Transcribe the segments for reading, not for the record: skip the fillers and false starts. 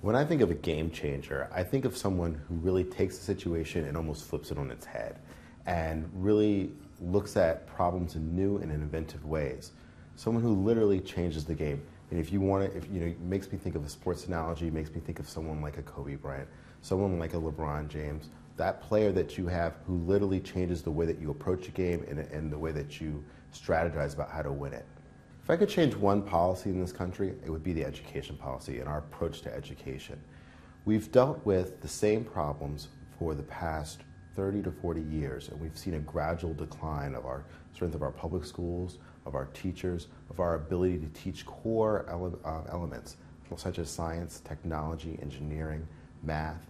When I think of a game changer, I think of someone who really takes a situation and almost flips it on its head and really looks at problems in new and inventive ways. Someone who literally changes the game. And if you want to, it makes me think of a sports analogy, it makes me think of someone like a Kobe Bryant, someone like a LeBron James, that player that you have who literally changes the way that you approach a game and the way that you strategize about how to win it. If I could change one policy in this country, it would be the education policy and our approach to education. We've dealt with the same problems for the past 30 to 40 years, and we've seen a gradual decline of our strength of our public schools, of our teachers, of our ability to teach core elements such as science, technology, engineering, math.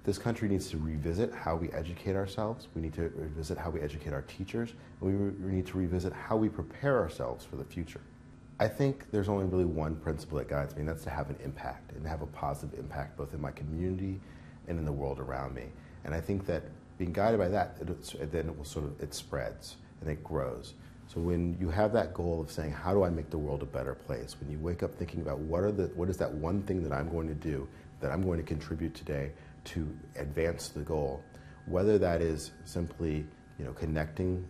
This country needs to revisit how we educate ourselves. We need to revisit how we educate our teachers. And we need to revisit how we prepare ourselves for the future. I think there's only really one principle that guides me, and that's to have an impact and to have a positive impact both in my community and in the world around me. And I think that being guided by that, then it spreads and it grows. So when you have that goal of saying, how do I make the world a better place? When you wake up thinking about what is that one thing that I'm going to do, that I'm going to contribute today to advance the goal, whether that is simply connecting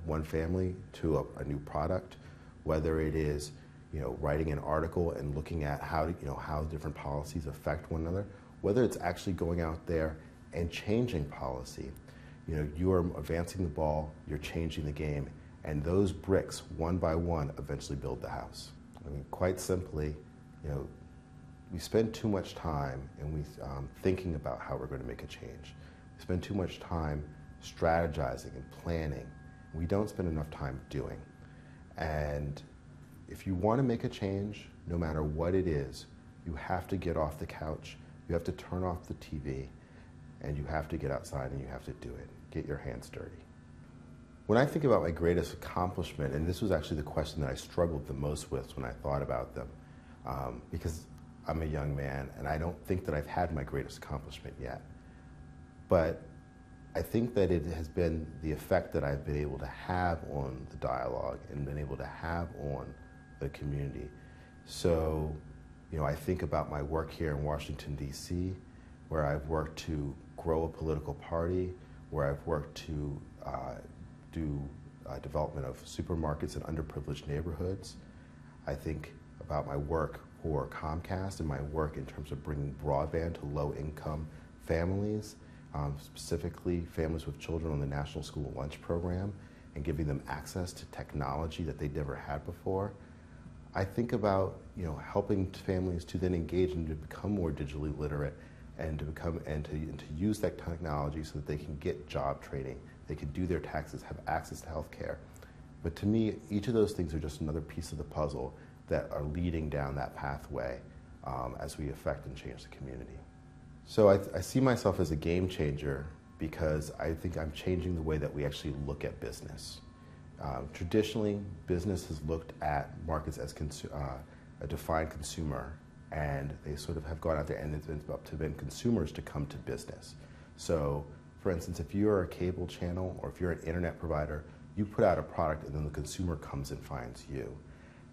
one family to a new product, whether it is writing an article and looking at how different policies affect one another, whether it's actually going out there and changing policy. You are advancing the ball, you're changing the game, and those bricks, one by one, eventually build the house. I mean, quite simply, we spend too much time thinking about how we're going to make a change. We spend too much time strategizing and planning. We don't spend enough time doing. And if you want to make a change, no matter what it is, you have to get off the couch, you have to turn off the TV, and you have to get outside and you have to do it. Get your hands dirty. When I think about my greatest accomplishment, and this was actually the question that I struggled the most with when I thought about them, because I'm a young man and I don't think that I've had my greatest accomplishment yet. But I think that it has been the effect that I've been able to have on the dialogue and been able to have on the community. So, I think about my work here in Washington, D.C., where I've worked to grow a political party, where I've worked to do development of supermarkets in underprivileged neighborhoods. I think about my work for Comcast and my work in terms of bringing broadband to low-income families, specifically families with children on the National School Lunch Program, and giving them access to technology that they never had before. I think about helping families to then engage and to become more digitally literate and to use that technology so that they can get job training, they can do their taxes, have access to health care. But to me, each of those things are just another piece of the puzzle that are leading down that pathway as we affect and change the community. So I see myself as a game changer because I think I'm changing the way that we actually look at business. Traditionally, business has looked at markets as a defined consumer, and they sort of have gone out there and it's up to then consumers to come to business. So, for instance, if you're a cable channel or if you're an internet provider, you put out a product and then the consumer comes and finds you.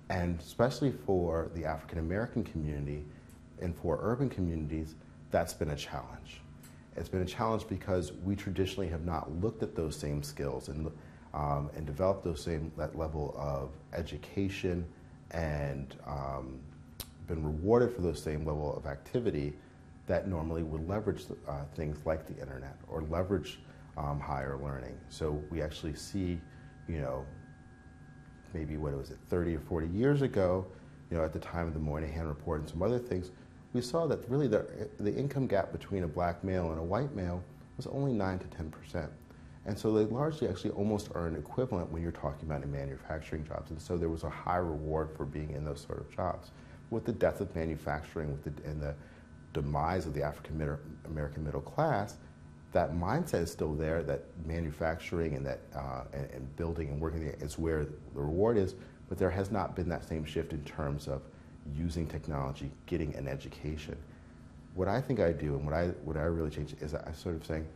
And especially for the African American community and for urban communities, that's been a challenge. It's been a challenge because we traditionally have not looked at those same skills and developed those same level of education and been rewarded for those same level of activity that normally would leverage things like the internet or leverage higher learning. So we actually see, maybe 30 or 40 years ago, at the time of the Moynihan Report and some other things, we saw that really the income gap between a black male and a white male was only 9 to 10%. And so they largely actually almost earn equivalent when you're talking about in manufacturing jobs. And so there was a high reward for being in those sort of jobs. With the death of manufacturing and the demise of the African American middle class, that mindset is still there, that manufacturing and and building and working there is where the reward is, but there has not been that same shift in terms of using technology, getting an education. What I think I do and what I really change is I sort of saying,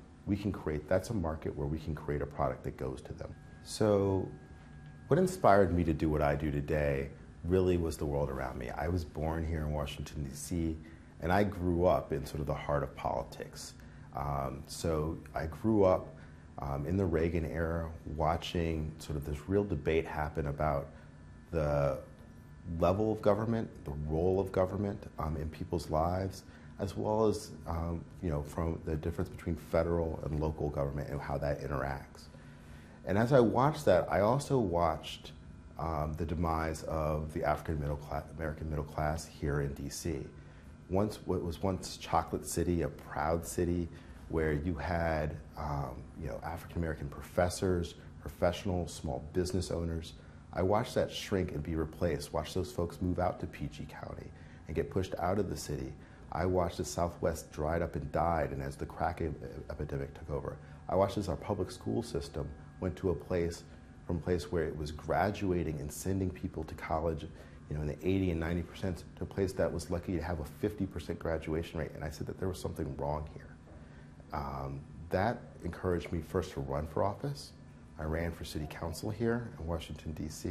that's a market where we can create a product that goes to them. So what inspired me to do what I do today really was the world around me. I was born here in Washington, D.C., And I grew up in sort of the heart of politics. So I grew up in the Reagan era watching sort of this real debate happen about the level of government, the role of government in people's lives, as well as from the difference between federal and local government and how that interacts. And as I watched that, I also watched the demise of the American middle class here in DC. What was once Chocolate City, a proud city where you had African American professors, professionals, small business owners. I watched that shrink and be replaced, watched those folks move out to PG County and get pushed out of the city. I watched the Southwest dried up and died, and as the crack epidemic took over, I watched as our public school system went to from a place where it was graduating and sending people to college, in the 80 and 90%, to a place that was lucky to have a 50% graduation rate. And I said that there was something wrong here. That encouraged me first to run for office. I ran for city council here in Washington, D.C.,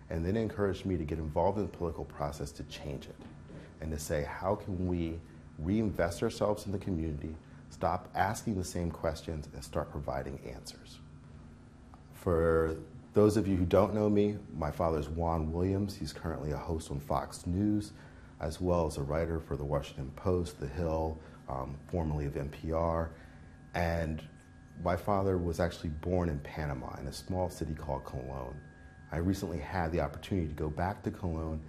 and then it encouraged me to get involved in the political process to change it and to say, how can we reinvest ourselves in the community, stop asking the same questions, and start providing answers? For those of you who don't know me, my father is Juan Williams. He's currently a host on Fox News, as well as a writer for the Washington Post, The Hill, formerly of NPR. And my father was actually born in Panama, in a small city called Cologne. I recently had the opportunity to go back to Cologne,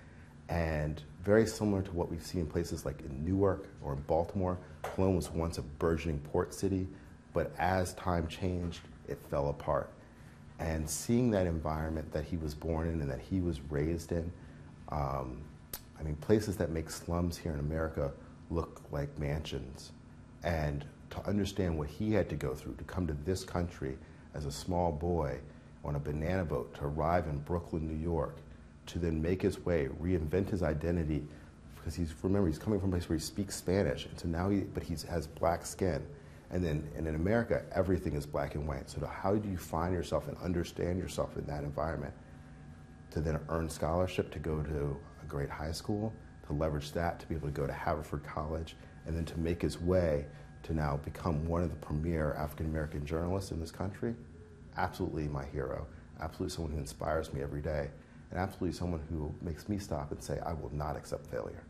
and very similar to what we've seen in places like in Newark or in Baltimore, Cologne was once a burgeoning port city, but as time changed, it fell apart. And seeing that environment that he was born in and that he was raised in, places that make slums here in America look like mansions. And to understand what he had to go through to come to this country as a small boy on a banana boat to arrive in Brooklyn, New York, to then make his way, reinvent his identity, because he's coming from a place where he speaks Spanish, and so now he has black skin. And in America, everything is black and white. So how do you find yourself and understand yourself in that environment? To then earn scholarship to go to a great high school, to leverage that, to be able to go to Haverford College, and then to make his way to now become one of the premier African-American journalists in this country. Absolutely my hero, absolutely someone who inspires me every day, and absolutely someone who makes me stop and say, I will not accept failure.